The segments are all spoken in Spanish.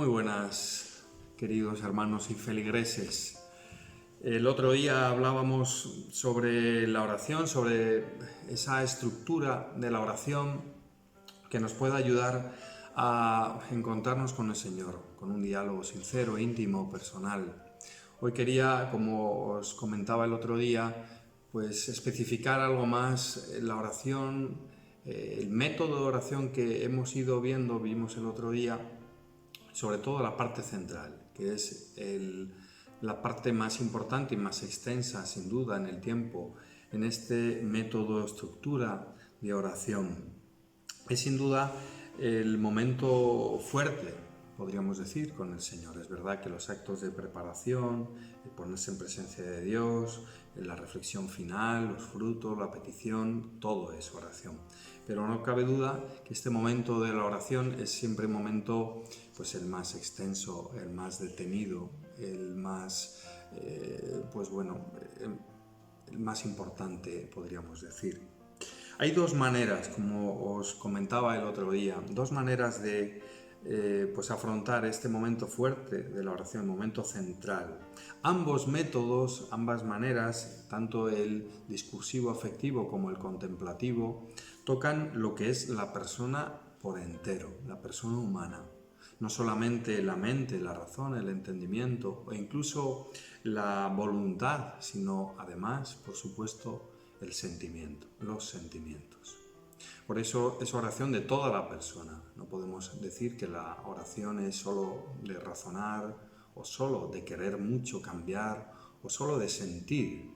Muy buenas, queridos hermanos y feligreses. El otro día hablábamos sobre la oración, sobre esa estructura de la oración que nos puede ayudar a encontrarnos con el Señor, con un diálogo sincero, íntimo, personal. Hoy quería, como os comentaba el otro día, pues especificar algo más la oración, el método de oración que hemos ido vimos el otro día, sobre todo la parte central, que es la parte más importante y más extensa, sin duda, en el tiempo, en este método de estructura de oración. Es sin duda el momento fuerte, podríamos decir, con el Señor. Es verdad que los actos de preparación, el ponerse en presencia de Dios, la reflexión final, los frutos, la petición, todo es oración. Pero no cabe duda que este momento de la oración es siempre un momento, pues, el más extenso, el más detenido, el más, el más importante, podríamos decir. Hay dos maneras, como os comentaba el otro día, dos maneras de afrontar este momento fuerte de la oración, momento central. Ambos métodos, ambas maneras, tanto el discursivo afectivo como el contemplativo, tocan lo que es la persona por entero, la persona humana. No solamente la mente, la razón, el entendimiento o incluso la voluntad, sino además, por supuesto, el sentimiento, los sentimientos. Por eso es oración de toda la persona. No podemos decir que la oración es solo de razonar o solo de querer mucho cambiar o solo de sentir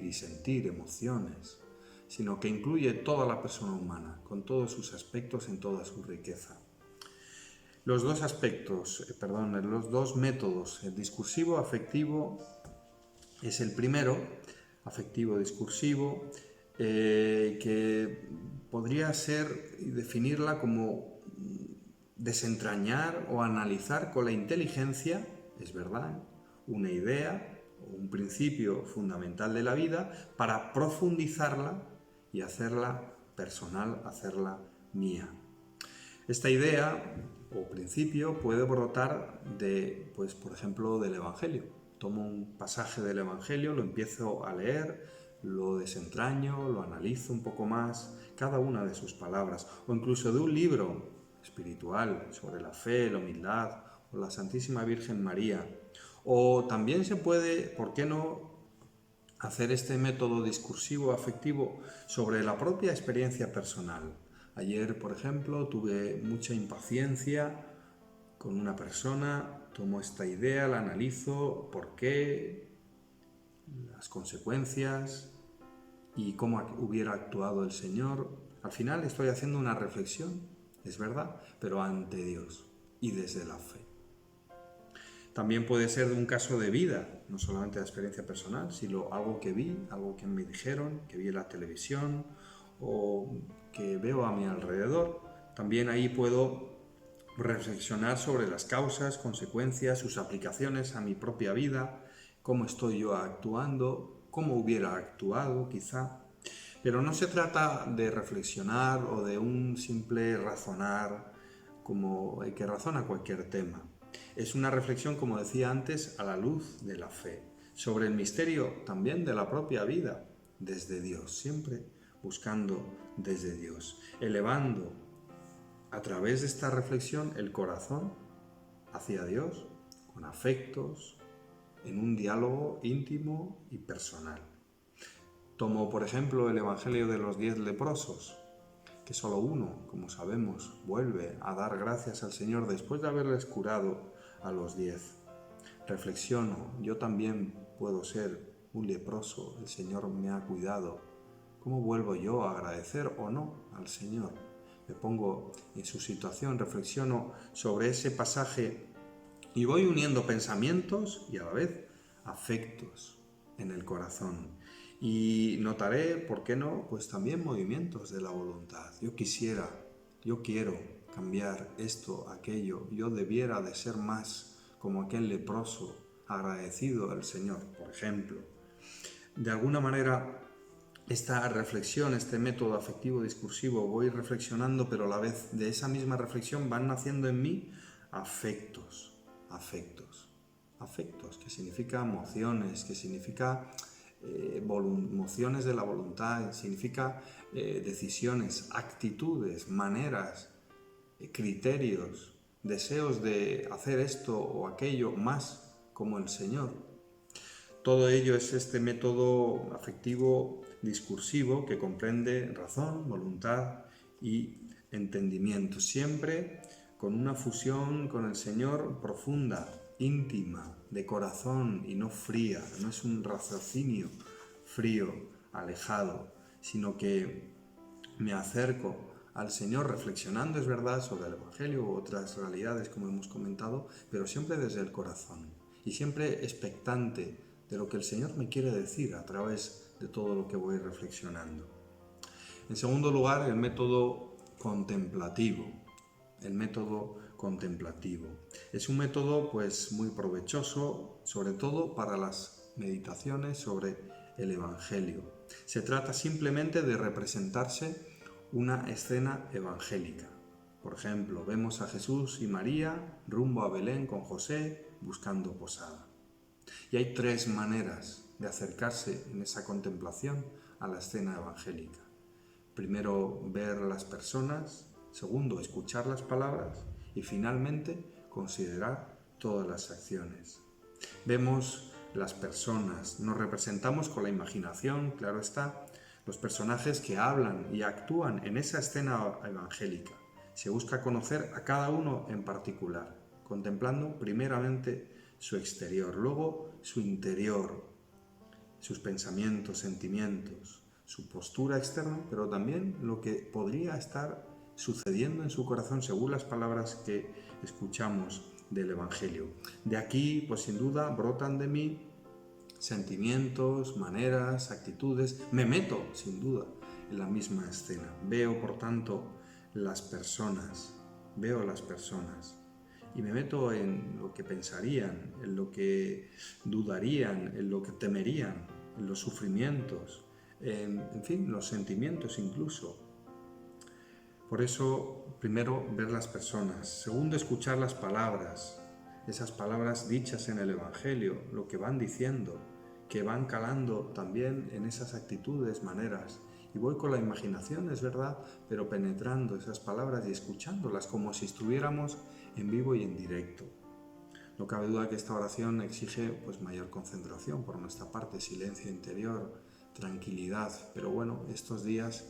y sentir emociones, sino que incluye toda la persona humana, con todos sus aspectos en toda su riqueza. Los dos métodos, el discursivo afectivo es el primero, afectivo discursivo, que podría ser y definirla como desentrañar o analizar con la inteligencia, es verdad, una idea o un principio fundamental de la vida para profundizarla y hacerla personal, hacerla mía. Esta idea o principio puede brotar de, pues, por ejemplo, del Evangelio. Tomo un pasaje del Evangelio, lo empiezo a leer, lo desentraño, lo analizo un poco más, cada una de sus palabras, o incluso de un libro espiritual sobre la fe, la humildad o la Santísima Virgen María. O también se puede, ¿por qué no?, hacer este método discursivo afectivo sobre la propia experiencia personal. Ayer, por ejemplo, tuve mucha impaciencia con una persona, tomo esta idea, la analizo, por qué, las consecuencias y cómo hubiera actuado el Señor. Al final estoy haciendo una reflexión, es verdad, pero ante Dios y desde la fe. También puede ser de un caso de vida, no solamente de experiencia personal, sino algo que vi, algo que me dijeron, que vi en la televisión o que veo a mi alrededor. También ahí puedo reflexionar sobre las causas, consecuencias, sus aplicaciones a mi propia vida, cómo estoy yo actuando, cómo hubiera actuado quizá. Pero no se trata de reflexionar o de un simple razonar como el que razona cualquier tema. Es una reflexión, como decía antes, a la luz de la fe, sobre el misterio también de la propia vida, desde Dios, siempre buscando desde Dios, elevando a través de esta reflexión el corazón hacia Dios, con afectos, en un diálogo íntimo y personal. Tomo, por ejemplo, el Evangelio de los 10 leprosos, que solo uno, como sabemos, vuelve a dar gracias al Señor después de haberles curado a los 10. Reflexiono, yo también puedo ser un leproso, el Señor me ha cuidado. ¿Cómo vuelvo yo a agradecer o no al Señor? Me pongo en su situación, reflexiono sobre ese pasaje y voy uniendo pensamientos y a la vez afectos en el corazón. Y notaré, ¿por qué no?, pues también movimientos de la voluntad. Yo quiero cambiar esto, aquello. Yo debiera de ser más como aquel leproso, agradecido al Señor, por ejemplo. De alguna manera, esta reflexión, este método afectivo discursivo, voy reflexionando, pero a la vez de esa misma reflexión van naciendo en mí afectos, que significa emociones, que significa emociones de la voluntad, significa decisiones, actitudes, maneras, criterios, deseos de hacer esto o aquello más como el Señor. Todo ello es este método afectivo discursivo que comprende razón, voluntad y entendimiento, siempre con una fusión con el Señor profunda, íntima, de corazón y no fría. No es un raciocinio frío, alejado, sino que me acerco al Señor reflexionando, es verdad, sobre el Evangelio u otras realidades, como hemos comentado, pero siempre desde el corazón y siempre expectante de lo que el Señor me quiere decir a través de todo lo que voy reflexionando. En segundo lugar, el método contemplativo. El método contemplativo. Es un método pues muy provechoso, sobre todo para las meditaciones sobre el Evangelio. Se trata simplemente de representarse una escena evangélica. Por ejemplo, vemos a Jesús y María rumbo a Belén con José buscando posada. Y hay 3 maneras de acercarse en esa contemplación a la escena evangélica. Primero, ver las personas. Segundo, escuchar las palabras. Y finalmente, considerar todas las acciones. Vemos las personas, nos representamos con la imaginación, claro está, los personajes que hablan y actúan en esa escena evangélica. Se busca conocer a cada uno en particular, contemplando primeramente su exterior, luego su interior, sus pensamientos, sentimientos, su postura externa, pero también lo que podría estar sucediendo en su corazón según las palabras que escuchamos del Evangelio. De aquí, pues sin duda, brotan de mí sentimientos, maneras, actitudes. Me meto, sin duda, en la misma escena. Veo, por tanto, las personas. Veo las personas. Y me meto en lo que pensarían, en lo que dudarían, en lo que temerían, en los sufrimientos, en fin, los sentimientos incluso. Por eso, primero, ver las personas. Segundo, escuchar las palabras, esas palabras dichas en el Evangelio, lo que van diciendo, que van calando también en esas actitudes, maneras. Y voy con la imaginación, es verdad, pero penetrando esas palabras y escuchándolas como si estuviéramos en vivo y en directo. No cabe duda que esta oración exige pues mayor concentración por nuestra parte, silencio interior, tranquilidad. Pero bueno, estos días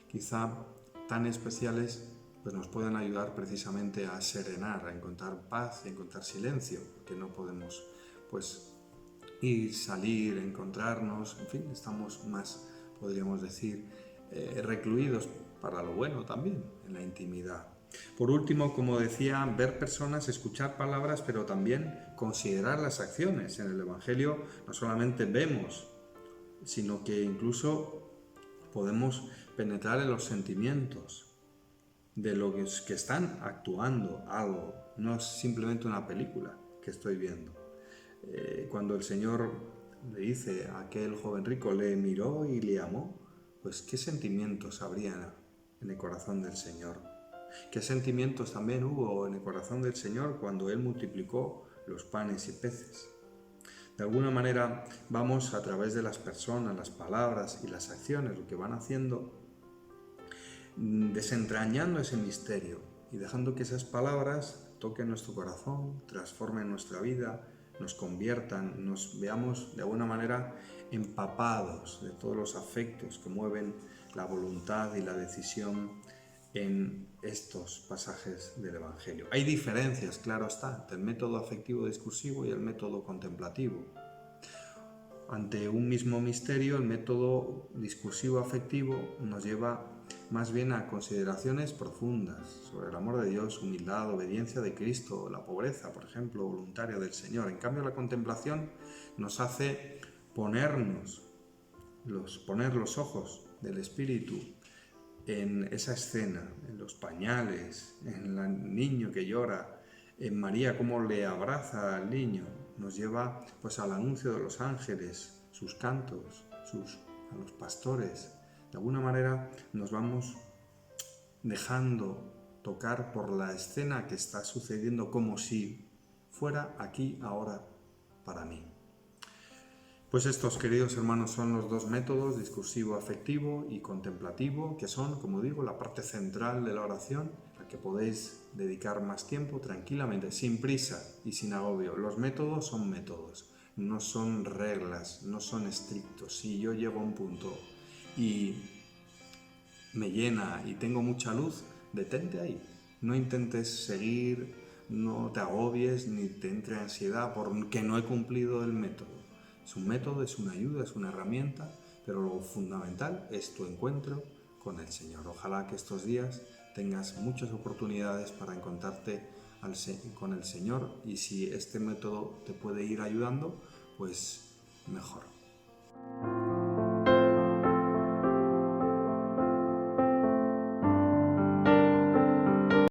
quizá tan especiales pues nos pueden ayudar precisamente a serenar, a encontrar paz, a encontrar silencio, porque no podemos pues ir, salir, encontrarnos, en fin, estamos más, podríamos decir, recluidos para lo bueno también, en la intimidad. Por último, como decía, ver personas, escuchar palabras, pero también considerar las acciones. En el Evangelio no solamente vemos, sino que incluso podemos penetrar en los sentimientos de los que están actuando algo. No es simplemente una película que estoy viendo. Cuando el Señor le dice a aquel joven rico, le miró y le amó, pues ¿qué sentimientos habría en el corazón del Señor? ¿Qué sentimientos también hubo en el corazón del Señor cuando Él multiplicó los panes y peces? De alguna manera vamos a través de las personas, las palabras y las acciones, lo que van haciendo, desentrañando ese misterio y dejando que esas palabras toquen nuestro corazón, transformen nuestra vida, nos conviertan, nos veamos de alguna manera empapados de todos los afectos que mueven la voluntad y la decisión en estos pasajes del Evangelio. Hay diferencias, claro está, entre el método afectivo discursivo y el método contemplativo. Ante un mismo misterio, el método discursivo afectivo nos lleva más bien a consideraciones profundas sobre el amor de Dios, humildad, obediencia de Cristo, la pobreza, por ejemplo, voluntaria del Señor. En cambio, la contemplación nos hace poner los ojos del Espíritu en esa escena, en los pañales, en el niño que llora, en María cómo le abraza al niño. Nos lleva pues al anuncio de los ángeles, sus cantos, a los pastores. De alguna manera nos vamos dejando tocar por la escena que está sucediendo como si fuera aquí, ahora, para mí. Pues estos, queridos hermanos, son los dos métodos, discursivo, afectivo y contemplativo, que son, como digo, la parte central de la oración, a la que podéis dedicar más tiempo tranquilamente, sin prisa y sin agobio. Los métodos son métodos, no son reglas, no son estrictos. Si yo llego a un punto y me llena y tengo mucha luz, detente ahí. No intentes seguir, no te agobies ni te entre ansiedad porque no he cumplido el método. Es un método, es una ayuda, es una herramienta, pero lo fundamental es tu encuentro con el Señor. Ojalá que estos días tengas muchas oportunidades para encontrarte con el Señor, y si este método te puede ir ayudando, pues mejor.